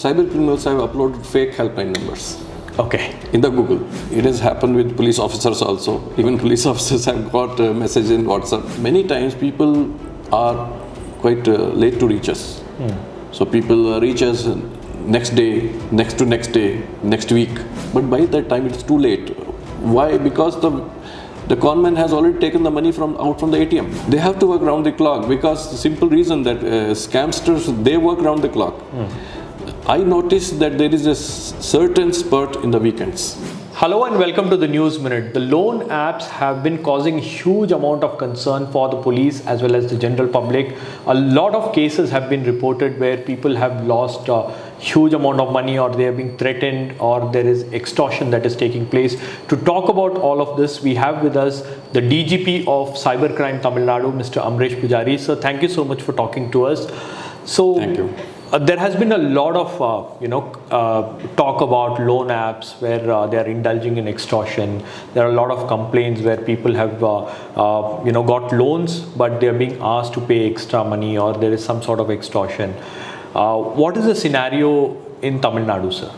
cyber criminals have uploaded fake helpline numbers. Okay. In the Google. It has happened with police officers also. Even police officers have got a message in WhatsApp. Many times people are quite late to reach us. So people reach us next day, next to next day, next week. But by that time it's too late. Why? Because the conman has already taken the money out from the ATM. They have to work around the clock because the simple reason that scamsters, they work around the clock. I noticed that there is a certain spurt in the weekends. Hello and welcome to the News Minute. The loan apps have been causing huge amount of concern for the police as well as the general public. A lot of cases have been reported where people have lost a huge amount of money, or they are being threatened, or there is extortion that is taking place. To talk about all of this, we have with us the DGP of Cyber Crime Tamil Nadu, Mr. Amaraesh Pujari. Sir, thank you so much for talking to us. So, thank you. There has been a lot of talk about loan apps where they are indulging in extortion. There are a lot of complaints where people have got loans, but they are being asked to pay extra money, or there is some sort of extortion. What is the scenario in Tamil Nadu, sir?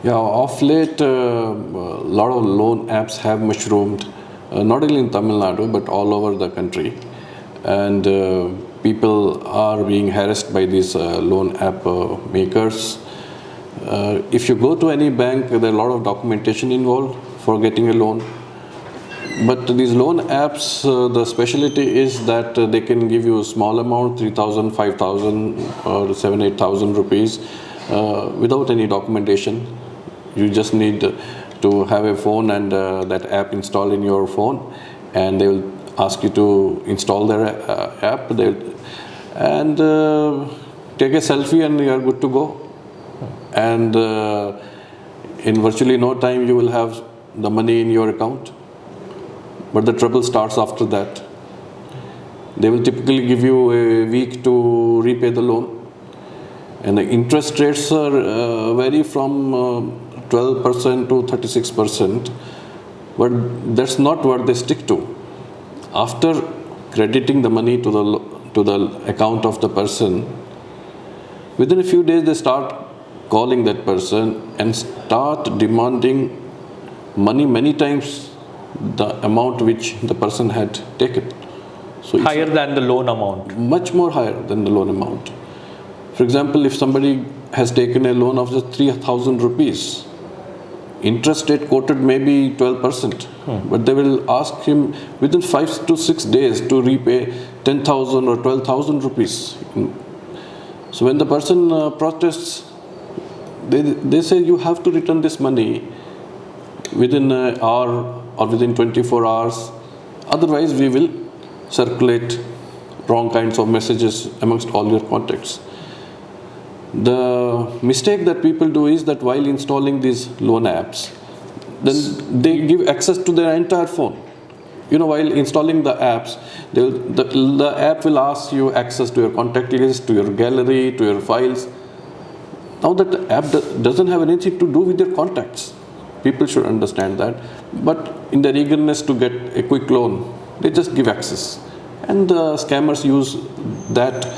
Yeah, of late, a lot of loan apps have mushroomed, not only in Tamil Nadu but all over the country, and people are being harassed by these loan app makers. If you go to any bank, there are a lot of documentation involved for getting a loan. But these loan apps, the specialty is that they can give you a small amount, 3,000, 5,000 or 7,000, 8,000 rupees without any documentation. You just need to have a phone and that app installed in your phone, and they will ask you to install their app and take a selfie, and you are good to go. And in virtually no time you will have the money in your account. But the trouble starts after that. They will typically give you a week to repay the loan, and the interest rates are vary from 12% to 36%, but that's not what they stick to. After crediting the money to the account of the person, within a few days they start calling that person and start demanding money many times the amount which the person had taken. So higher than the loan amount? Much more higher than the loan amount. For example, if somebody has taken a loan of just 3,000 rupees, interest rate quoted may be 12%, but they will ask him within 5 to 6 days to repay 10,000 or 12,000 rupees. So when the person protests, they say you have to return this money within an hour or within 24 hours, otherwise we will circulate wrong kinds of messages amongst all your contacts. The mistake that people do is that while installing these loan apps, then they give access to their entire phone. While installing the apps, the app will ask you access to your contact list, to your gallery, to your files. Now that app doesn't have anything to do with your contacts. People should understand that. But in their eagerness to get a quick loan, they just give access. And the scammers use that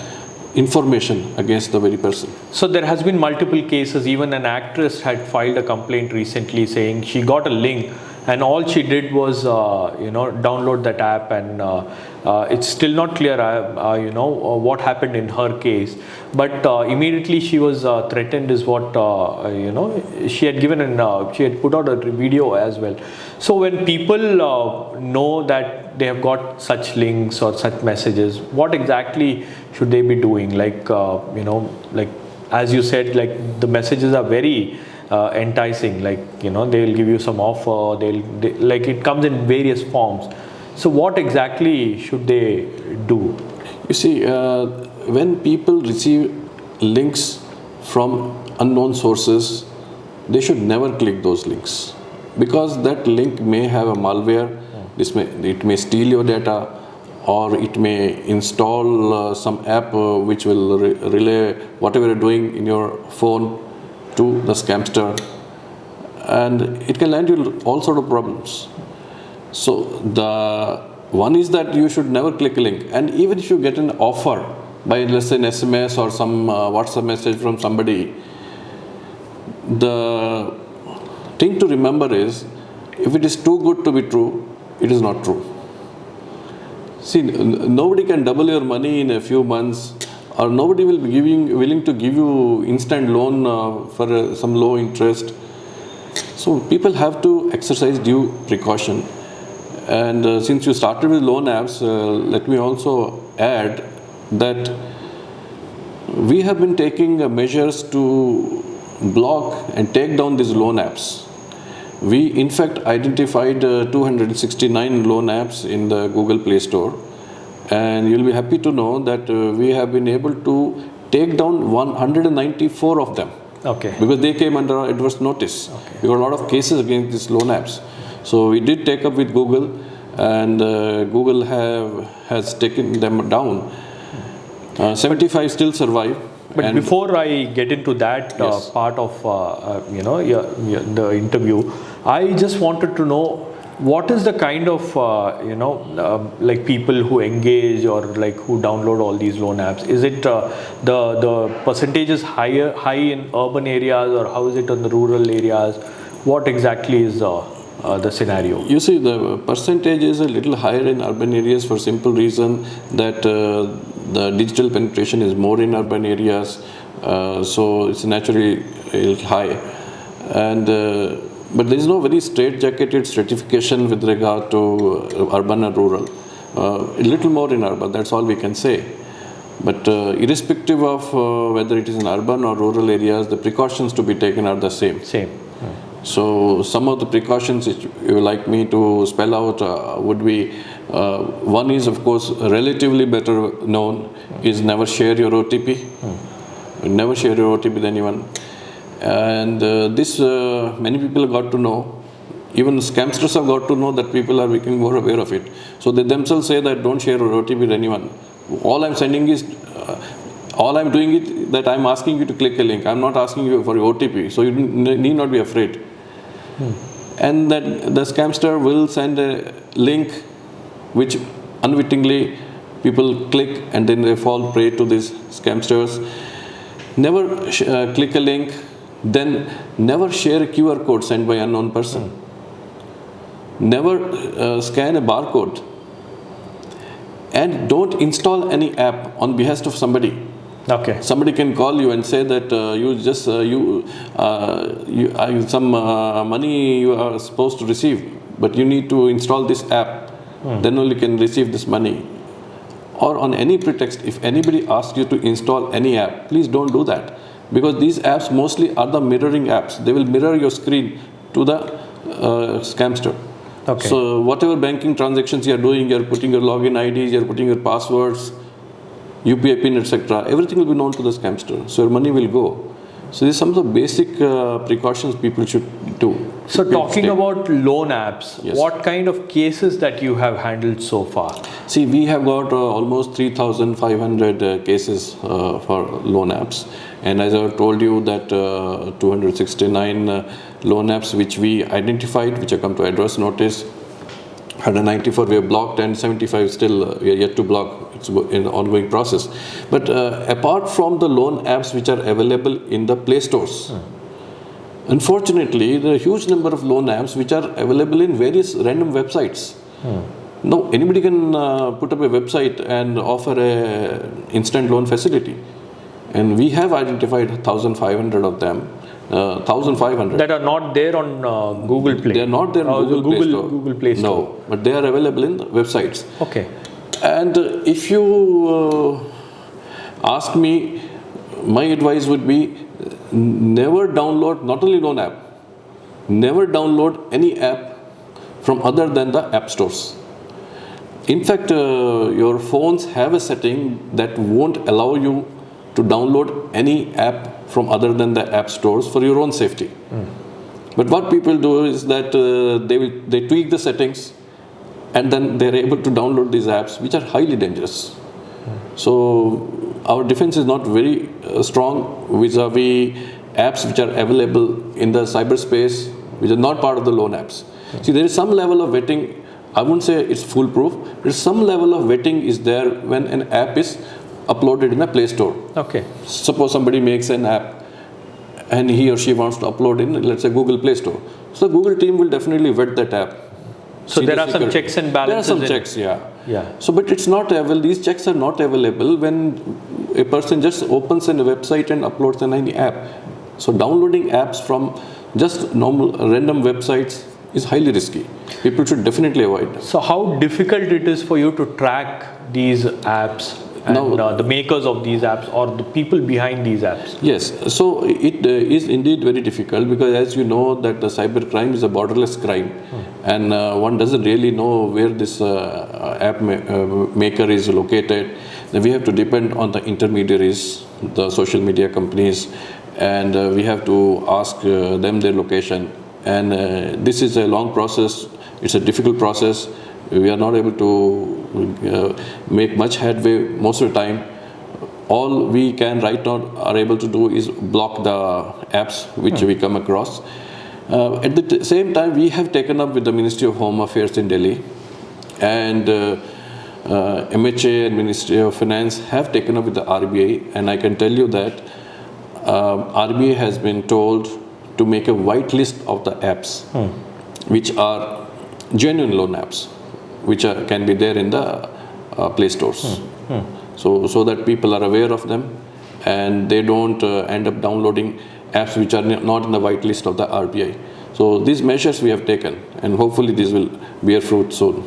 information against the very person. So there has been multiple cases. Even an actress had filed a complaint recently saying she got a link, and all she did was download that app, and it's still not clear what happened in her case, but immediately she was threatened is what she had given, and she had put out a video as well. So when people know that they have got such links or such messages, what exactly should they be doing? Like as you said, like the messages are very enticing, they will give you some offer, it comes in various forms. So what exactly should they do? You see, when people receive links from unknown sources, they should never click those links, because that link may have a malware. It may steal your data, or it may install some app which will relay whatever you're doing in your phone to the scamster, and it can land you all sort of problems. So the one is that you should never click a link, and even if you get an offer by, let's say, an SMS or some WhatsApp message from somebody, the thing to remember is, if it is too good to be true, it is not true. See, nobody can double your money in a few months, or nobody will be willing to give you instant loan for some low interest. So people have to exercise due precaution. And since you started with loan apps, let me also add that we have been taking measures to block and take down these loan apps. We in fact identified 269 loan apps in the Google Play Store, and you'll be happy to know that we have been able to take down 194 of them. Okay. Because they came under adverse notice. Okay. We got a lot of cases against these loan apps. So we did take up with Google, and Google has taken them down. 75 still survive. But before I get into that Yes. part of the interview, I just wanted to know what is the kind of like people who engage or like who download all these loan apps. Is it the percentage is high in urban areas, or how is it in the rural areas? What exactly is the scenario? You see, the percentage is a little higher in urban areas for simple reason that the digital penetration is more in urban areas, so it's naturally a little high. And but there is no very straight-jacketed stratification with regard to urban and rural. A little more in urban, that's all we can say. But irrespective of whether it is in urban or rural areas, the precautions to be taken are the same. Same. So some of the precautions which you would like me to spell out would be, one is of course relatively better known, is never share your OTP. Never share your OTP with anyone. And this many people got to know. Even scamsters have got to know that people are becoming more aware of it. So they themselves say that don't share your OTP with anyone. All I'm sending is, all I'm doing is that I'm asking you to click a link. I'm not asking you for your OTP. So you need not be afraid. And that the scamster will send a link which unwittingly people click, and then they fall prey to these scamsters. Never click a link, then never share a QR code sent by unknown person. Never scan a barcode, and don't install any app on behest of somebody. Okay. Somebody can call you and say that some money you are supposed to receive, but you need to install this app, then only can receive this money. Or on any pretext, if anybody asks you to install any app, please don't do that, because these apps mostly are the mirroring apps. They will mirror your screen to the scamster. Okay. So whatever banking transactions you are doing, you are putting your login IDs, you are putting your passwords, UPI pin, etc. Everything will be known to the scamster. So your money will go. So these are some of the basic precautions people should do. So talking about loan apps, Yes. what kind of cases that you have handled so far? See, we have got almost 3,500 cases for loan apps. And as I told you that 269 loan apps which we identified, which have come to adverse notice, 194 we have blocked, and 75 still we are yet to block. It's in the ongoing process. But apart from the loan apps which are available in the Play Stores, unfortunately, there are a huge number of loan apps which are available in various random websites. No, anybody can put up a website and offer a instant loan facility. And we have identified 1,500 of them. 1,500. That are not there on Google Play? They are not there on Google Play Store. Google Play Store. No, but they are available in the websites. Okay. And if you ask me, my advice would be never download, not only loan app, never download any app from other than the app stores. In fact, your phones have a setting that won't allow you to download any app from other than the app stores for your own safety. But what people do is that they tweak the settings, and then they're able to download these apps, which are highly dangerous. So our defense is not very strong vis-a-vis apps which are available in the cyberspace, which are not part of the loan apps. See, there is some level of vetting. I wouldn't say it's foolproof. There's some level of vetting is there when an app is uploaded in a Play Store. Okay. Suppose somebody makes an app and he or she wants to upload in, let's say, Google Play Store. So the Google team will definitely vet that app. So there are some checks and balances. There are some checks, yeah. Yeah. So, but it's not available. These checks are not available when a person just opens a website and uploads any app. So downloading apps from just normal random websites is highly risky. People should definitely avoid. So how difficult it is for you to track these apps and the makers of these apps or the people behind these apps? Yes, so it is indeed very difficult, because as you know that the cyber crime is a borderless crime, and one doesn't really know where this app maker is located. Then we have to depend on the intermediaries, the social media companies, and we have to ask them their location. And this is a long process. It's a difficult process. We are not able to make much headway most of the time. All we can right now are able to do is block the apps which we come across. At the same time, we have taken up with the Ministry of Home Affairs in Delhi, and MHA and Ministry of Finance have taken up with the RBI, and I can tell you that RBI has been told to make a white list of the apps which are genuine loan apps, which can be there in the Play Stores. So that people are aware of them and they don't end up downloading apps which are not in the white list of the RBI. So these measures we have taken, and hopefully these will bear fruit soon.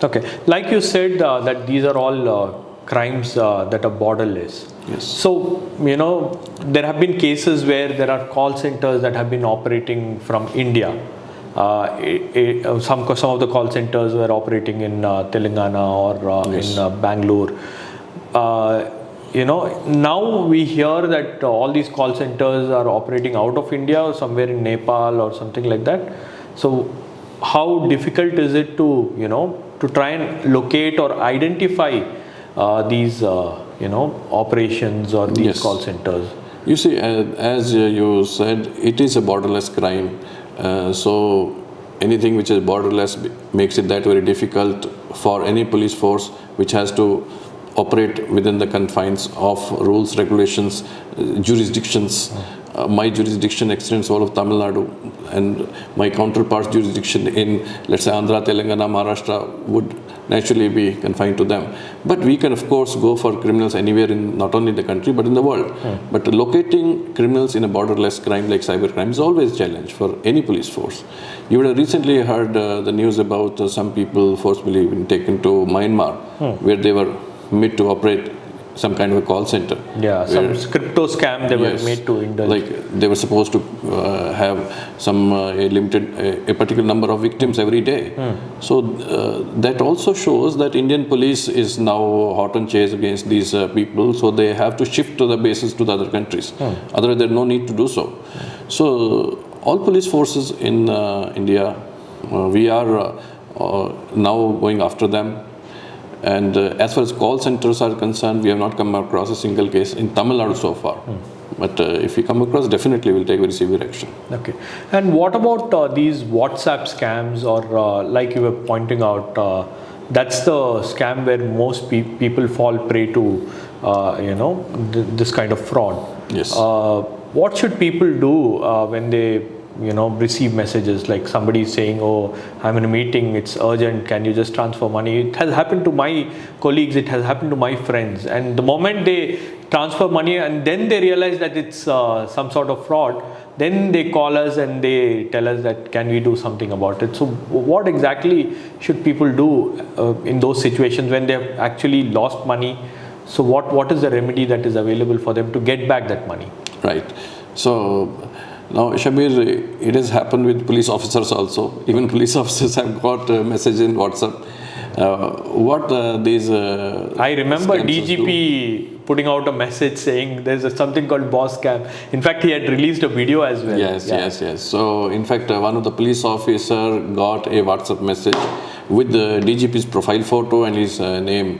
Okay. Like you said that these are all crimes that are borderless. Yes. So, there have been cases where there are call centers that have been operating from India. Some of the call centers were operating in Telangana or Yes. in Bangalore. Now we hear that all these call centers are operating out of India or somewhere in Nepal or something like that. So how difficult is it to try and locate or identify these operations or these Yes. call centers? You see, as you said, it is a borderless crime. So anything which is borderless makes it that very difficult for any police force which has to operate within the confines of rules, regulations, jurisdictions. My jurisdiction extends all of Tamil Nadu, and my counterpart's jurisdiction in, let's say, Andhra, Telangana, Maharashtra would naturally be confined to them. But we can, of course, go for criminals anywhere in not only the country but in the world. But locating criminals in a borderless crime like cyber crime is always a challenge for any police force. You would have recently heard the news about some people forcibly being taken to Myanmar, where they were made to operate some kind of a call center. Yeah, some crypto scam they were made to indulge. Like they were supposed to have some a particular number of victims every day. So that also shows that Indian police is now hot on chase against these people. So they have to shift to the bases to the other countries. Otherwise, there's no need to do so. So all police forces in India, we are now going after them. And as far as call centers are concerned, we have not come across a single case in Tamil Nadu so far. But if we come across, definitely we'll take very severe action. Okay. And what about these WhatsApp scams, or like you were pointing out, that's the scam where most people fall prey to, this kind of fraud. Yes. What should people do when they receive messages like somebody saying, oh, I'm in a meeting, it's urgent, can you just transfer money? It has happened to my colleagues, it has happened to my friends, and the moment they transfer money and then they realize that it's some sort of fraud, then they call us and they tell us that can we do something about it. So what exactly should people do in those situations when they have actually lost money? So what is the remedy that is available for them to get back that money? Right. So now, Shabbir, it has happened with police officers also. Even police officers have got a message in WhatsApp. I remember DGP putting out a message saying there's something called boss scam. In fact, he had released a video as well. Yes. So, in fact, one of the police officer got a WhatsApp message with the DGP's profile photo and his name,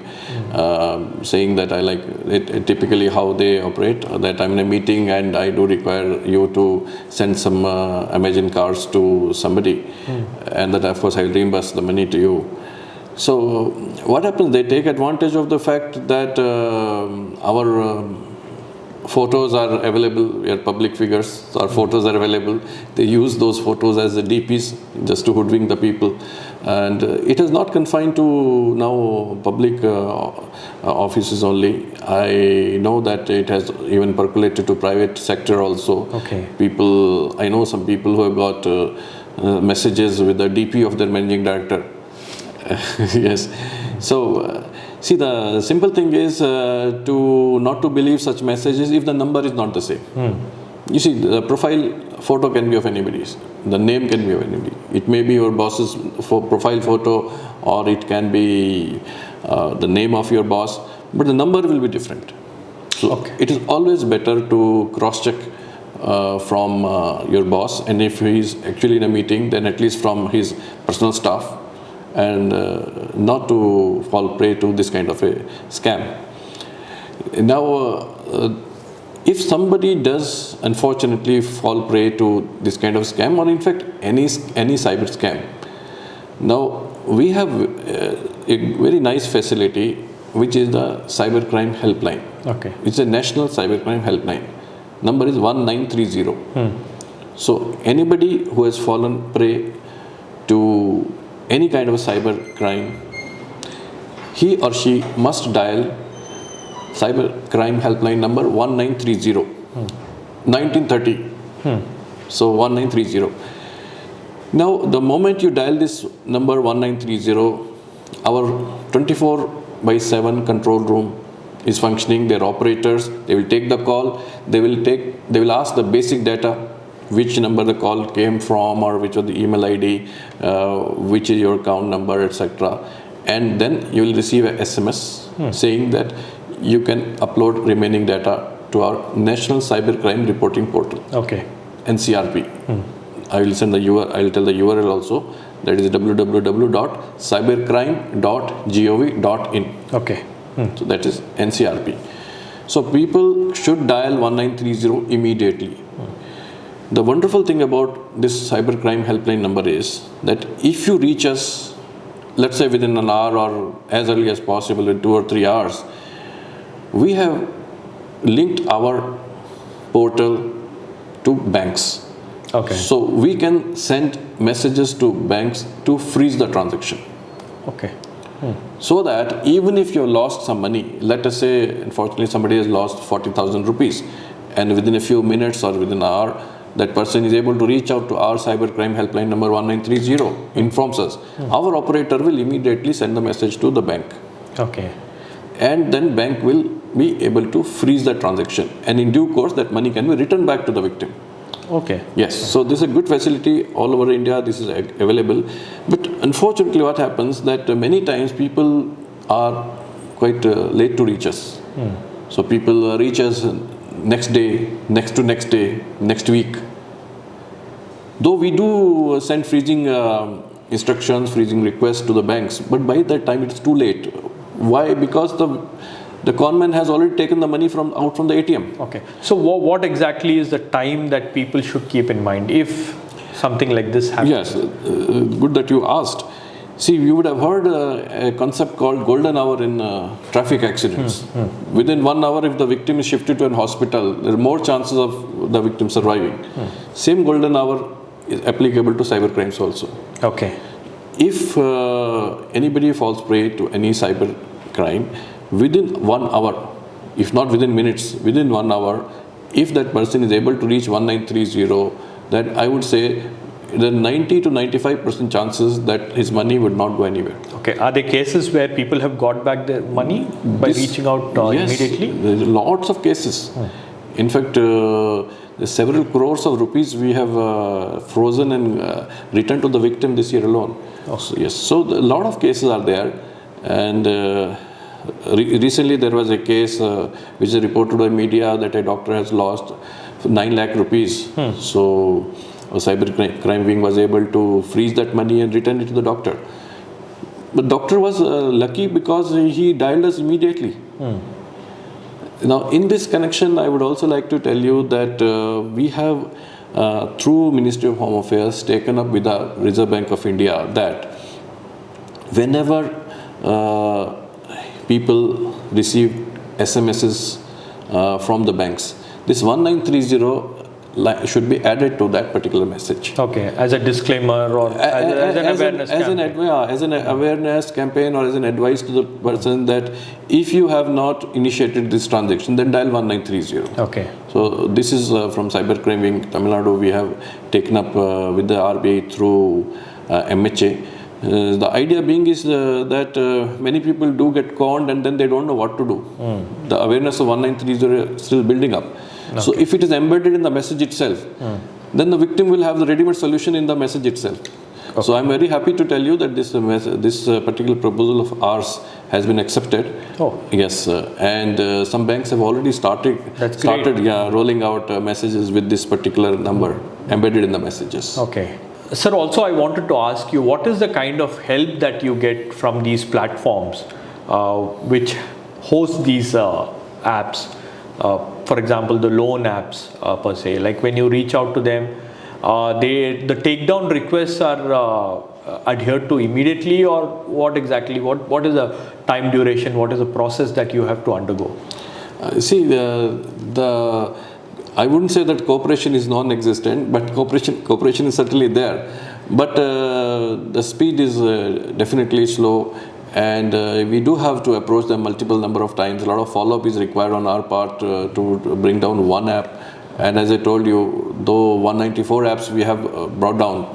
saying that I like it, typically how they operate, that I'm in a meeting and I do require you to send some Amazon cards to somebody, and that of course I'll reimburse the money to you. So what happens? They take advantage of the fact that our photos are available, we are public figures, our photos are available. They use those photos as the DPs just to hoodwink the people. And it is not confined to now public offices only. I know that it has even percolated to private sector also. Okay. People, I know some people who have got messages with the DP of their managing director. Yes. So, see, the simple thing is to not to believe such messages if the number is not the same. You see, the profile photo can be of anybody's. The name can be of anybody. It may be your boss's profile photo, or it can be the name of your boss, but the number will be different. So it is always better to cross-check from your boss, and if he is actually in a meeting, then at least from his personal staff, and not to fall prey to this kind of a scam. Now, if somebody does unfortunately fall prey to this kind of scam, or in fact any cyber scam, now we have a very nice facility which is the Cyber Crime Helpline. Okay. It's a national cyber crime helpline. Number is 1930. So anybody who has fallen prey to any kind of a cyber crime, he or she must dial Cyber Crime Helpline number 1930. 1930. So 1930. Now, the moment you dial this number 1930, our 24/7 control room is functioning. Their operators, they will take the call. They will ask the basic data, which number the call came from, or which was the email ID, which is your account number, etc. And then you will receive a SMS saying that you can upload remaining data to our National Cybercrime Reporting Portal. Okay. NCRP. I will send the URL. I will tell the URL also. That is www.cybercrime.gov.in. Okay. So that is NCRP. So people should dial 1930 immediately. The wonderful thing about this cybercrime helpline number is that if you reach us, let's say within an hour or as early as possible in 2 or 3 hours, we have linked our portal to banks. Okay. So we can send messages to banks to freeze the transaction. Okay. So that even if you have lost some money, let us say unfortunately somebody has lost 40,000 rupees, and within a few minutes or within an hour, that person is able to reach out to our cybercrime helpline number 1930, informs us. Our operator will immediately send the message to the bank. Okay. And then bank will be able to freeze the transaction, and in due course that money can be returned back to the victim. Okay. Yes, so this is a good facility all over India. This is available, but unfortunately what happens that many times people are quite late to reach us. So people reach us next day, next to next day, next week. Though we do send freezing instructions, freezing requests to the banks, but by that time it's too late. Why? Because the conman has already taken the money out from the ATM. Okay. So what exactly is the time that people should keep in mind if something like this happens? Yes, good that you asked. See, you would have heard a concept called golden hour in traffic accidents. Within 1 hour, if the victim is shifted to an hospital, there are more chances of the victim surviving. Same golden hour is applicable to cyber crimes also. Okay. If anybody falls prey to any cyber crime, within 1 hour, if not within minutes, within 1 hour, if that person is able to reach 1930, then I would say there are 90 to 95% chances that his money would not go anywhere. Okay. Are there cases where people have got back their money by reaching out immediately? There are lots of cases. In fact, several crores of rupees we have frozen and returned to the victim this year alone. So, yes, so a lot of cases are there, and recently there was a case which is reported by media that a doctor has lost 9 lakh rupees. So a cyber crime wing was able to freeze that money and return it to the doctor. But doctor was lucky because he dialed us immediately. Now, in this connection, I would also like to tell you that we have, through Ministry of Home Affairs, taken up with the Reserve Bank of India that whenever people receive SMSs from the banks. This 1930 should be added to that particular message. Okay, as a disclaimer or as an awareness campaign. As an awareness campaign or as an advice to the person that if you have not initiated this transaction, then dial 1930. Okay. So this is from Cybercrime Wing, Tamil Nadu. We have taken up with the RBI through MHA. The idea being is that many people do get conned and then they don't know what to do. The awareness of 1930 is still building up. Okay. So if it is embedded in the message itself, then the victim will have the ready-made solution in the message itself. Okay. So I'm very happy to tell you that this particular proposal of ours has been accepted. Oh. Yes, and some banks have already started rolling out messages with this particular number embedded in the messages. Okay. Sir, also I wanted to ask you, what is the kind of help that you get from these platforms which host these apps? For example, the loan apps per se. Like when you reach out to them, the takedown requests are adhered to immediately, or what exactly? What is the time duration? What is the process that you have to undergo? I wouldn't say that cooperation is non-existent, but cooperation is certainly there. But the speed is definitely slow, and we do have to approach them multiple number of times. A lot of follow-up is required on our part to bring down one app. And as I told you, though 194 apps we have brought down,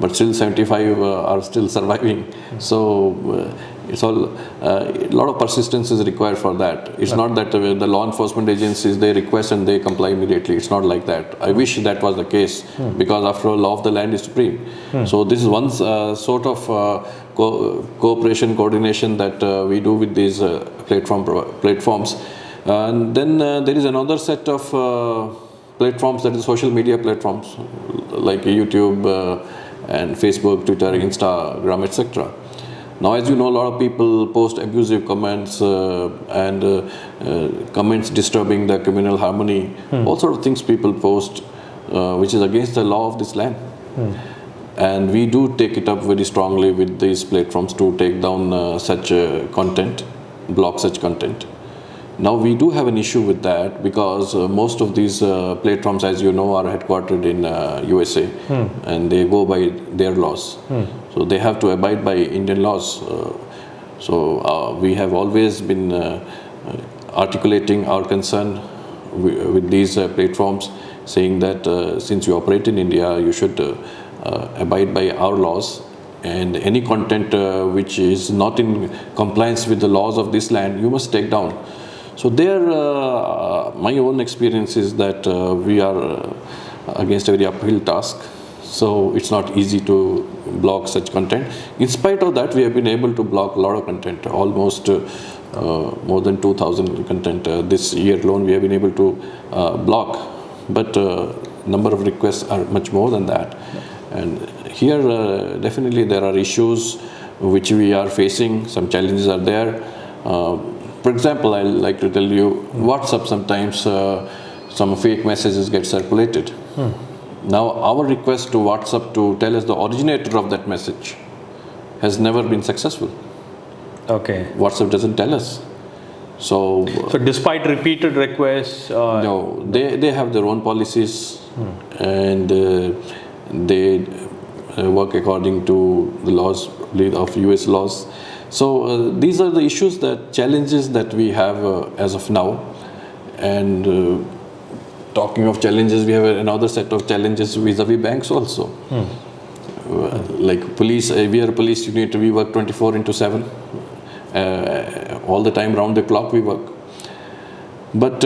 but still 75 are still surviving. So it's all a lot of persistence is required for that. It's not that the law enforcement agencies, they request and they comply immediately. It's not like that. I wish that was the case, because after all, law of the land is supreme. So this is one sort of cooperation, coordination that we do with these platforms. And then there is another set of platforms, that is social media platforms like YouTube and Facebook, Twitter, Instagram, etc. Now, as you know, a lot of people post abusive comments and comments disturbing the communal harmony. All sort of things people post, which is against the law of this land. And we do take it up very strongly with these platforms to take down such content, block such content. Now, we do have an issue with that, because most of these platforms, as you know, are headquartered in USA, and they go by their laws. So they have to abide by Indian laws. So we have always been articulating our concern with these platforms, saying that since you operate in India, you should abide by our laws, and any content which is not in compliance with the laws of this land, you must take down. So there, my own experience is that we are against a very uphill task. So it's not easy to block such content. In spite of that, we have been able to block a lot of content, almost more than 2,000 content. This year alone, we have been able to block, but number of requests are much more than that. And here, definitely there are issues which we are facing. Some challenges are there. For example, I like to tell you, WhatsApp sometimes some fake messages get circulated. Now, our request to WhatsApp to tell us the originator of that message has never been successful. Okay. WhatsApp doesn't tell us. So despite repeated requests? No, they have their own policies, and they work according to the laws of US laws. So these are the issues, challenges that we have as of now. And talking of challenges, we have another set of challenges vis-a-vis banks also. Like police, we are a police unit, we work 24/7. All the time, round the clock we work. But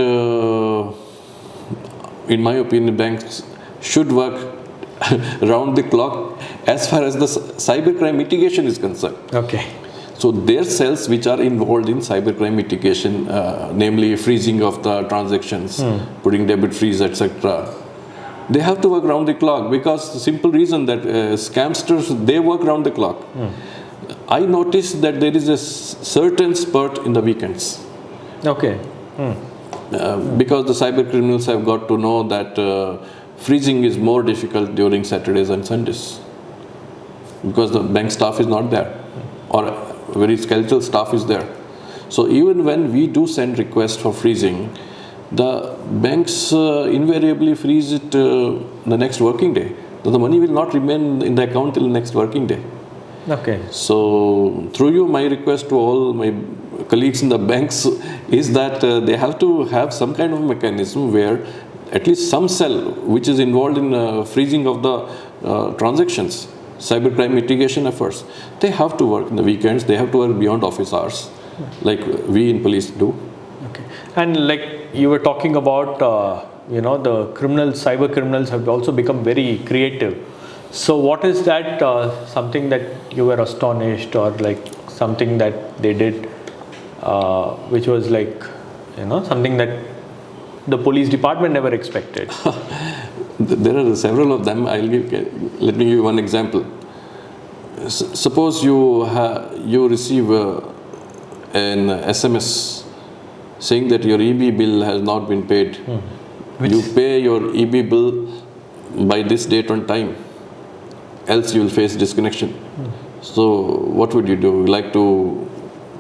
in my opinion, banks should work round the clock as far as the cybercrime mitigation is concerned. Okay. So their cells which are involved in cybercrime mitigation, namely freezing of the transactions, putting debit freeze, etc., they have to work round the clock, because the simple reason that scamsters, they work round the clock. I noticed that there is a certain spurt in the weekends. Okay. Because the cyber criminals have got to know that freezing is more difficult during Saturdays and Sundays, because the bank staff is not there, or very skeletal staff is there. So even when we do send requests for freezing, the banks invariably freeze it the next working day. So the money will not remain in the account till next working day. Okay. So through you, my request to all my colleagues in the banks is that they have to have some kind of mechanism where at least some cell which is involved in freezing of the transactions, cybercrime mitigation efforts, they have to work in the weekends, they have to work beyond office hours, like we in police do. Okay. And like you were talking about, the criminals, cyber criminals have also become very creative. So what is that something that you were astonished, or like something that they did which was like, something that the police department never expected? There are several of them. Let me give you one example. Suppose you receive an SMS saying that your EB bill has not been paid. You pay your EB bill by this date on time, else you will face disconnection. So what would you do? You like to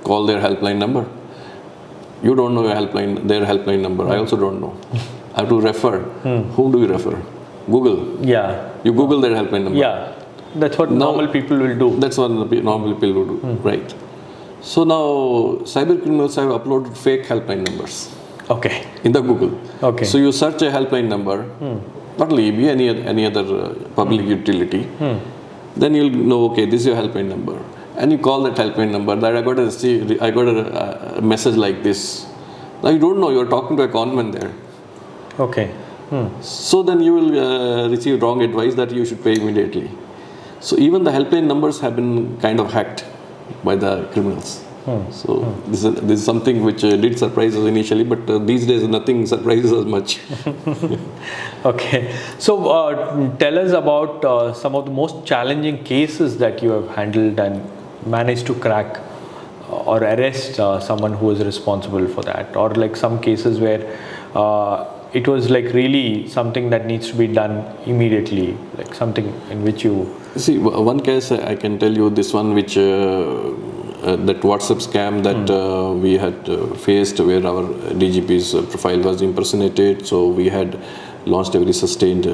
call their helpline number? You don't know their helpline number. I also don't know. I have to refer. Whom do you refer? Google. Yeah. You Google their helpline number. Yeah. That's what normal people will do. That's what normal people will do, right? So now cyber criminals have uploaded fake helpline numbers. Okay. In the Google. Okay. So you search a helpline number, not only EB, any other public utility. Then you'll know, okay, this is your helpline number, and you call that helpline number. That I got a message like this. Now you don't know, you're talking to a conman there. Okay. So then you will receive wrong advice that you should pay immediately. So even the helpline numbers have been kind of hacked by the criminals. So this is something which did surprise us initially, but these days nothing surprises us much. Okay. So tell us about some of the most challenging cases that you have handled and managed to crack or arrest someone who is responsible for that, or like some cases where it was like really something that needs to be done immediately, like something in which you... See, one case I can tell you, this one which that WhatsApp scam that we had faced, where our DGP's profile was impersonated. So we had launched a very sustained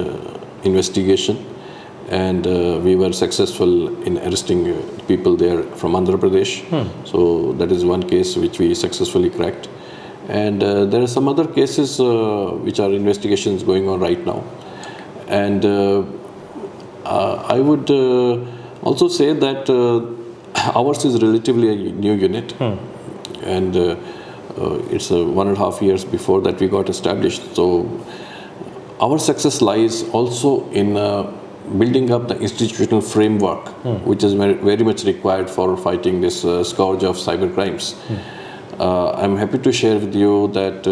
investigation, and we were successful in arresting people there from Andhra Pradesh. So that is one case which we successfully cracked. And there are some other cases which are investigations going on right now. And I would also say that ours is relatively a new unit, and it's 1.5 years before that we got established. So our success lies also in building up the institutional framework, which is very much required for fighting this scourge of cyber crimes. I'm happy to share with you that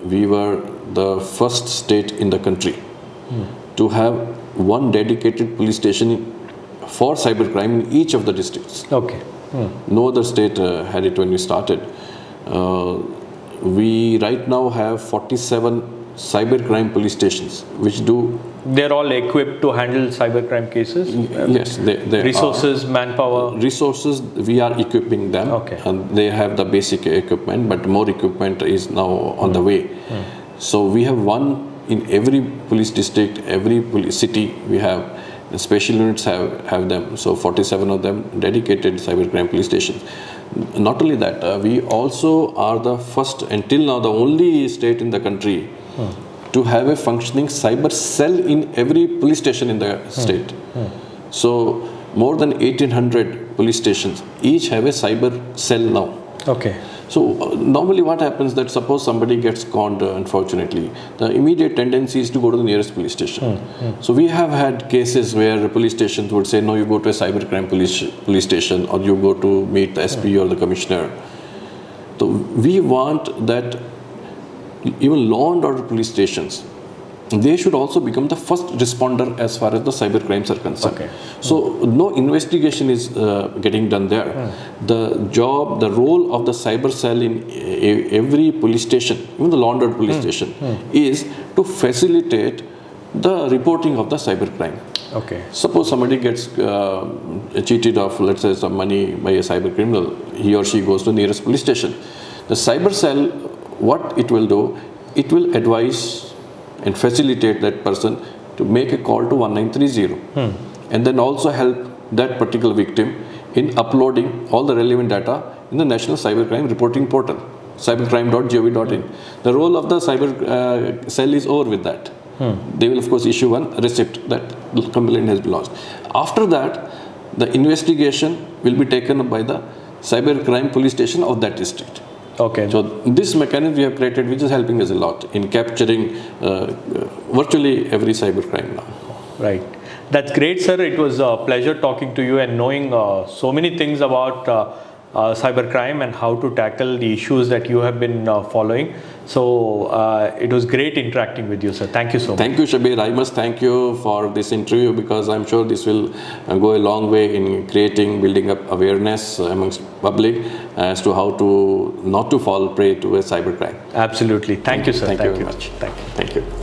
we were the first state in the country to have one dedicated police station for cybercrime in each of the districts. Okay. No other state had it when we started. We right now have 47 cybercrime police stations, which do... They're all equipped to handle cybercrime cases? Yes, they resources, manpower? Resources, we are equipping them. Okay. And they have the basic equipment, but more equipment is now on the way. So we have one in every police district, every police city we have. The special units have them. So 47 of them dedicated cybercrime police stations. Not only that, we also are the first, until now, the only state in the country to have a functioning cyber cell in every police station in the state. So more than 1800 police stations each have a cyber cell now. Okay. So normally what happens that suppose somebody gets conned, unfortunately, the immediate tendency is to go to the nearest police station. So we have had cases where police stations would say, no, you go to a cybercrime police station, or you go to meet the SP or the commissioner. So we want that even law and order police stations, they should also become the first responder as far as the cyber crimes are concerned. Okay. So no investigation is getting done there. The role of the cyber cell in every police station, even the law and order police station, is to facilitate the reporting of the cyber crime. Okay. Suppose somebody gets cheated of, let's say, some money by a cyber criminal, he or she goes to the nearest police station. The cyber cell, what it will do, it will advise and facilitate that person to make a call to 1930 and then also help that particular victim in uploading all the relevant data in the National Cybercrime Reporting Portal, cybercrime.gov.in. The role of the cyber cell is over with that. They will of course issue one receipt that the complaint has been lodged. After that, the investigation will be taken up by the cybercrime police station of that district. Okay. So this mechanism we have created, which is helping us a lot in capturing virtually every cybercrime now. Right. That's great, sir. It was a pleasure talking to you and knowing so many things about cybercrime and how to tackle the issues that you have been following. So it was great interacting with you, sir. Thank you so much. Thank you, Shabbir. I must thank you for this interview because I'm sure this will go a long way in building up awareness amongst public as to how to not to fall prey to a cybercrime. Absolutely. Thank you, sir. Thank you very much. Thank you. Thank you.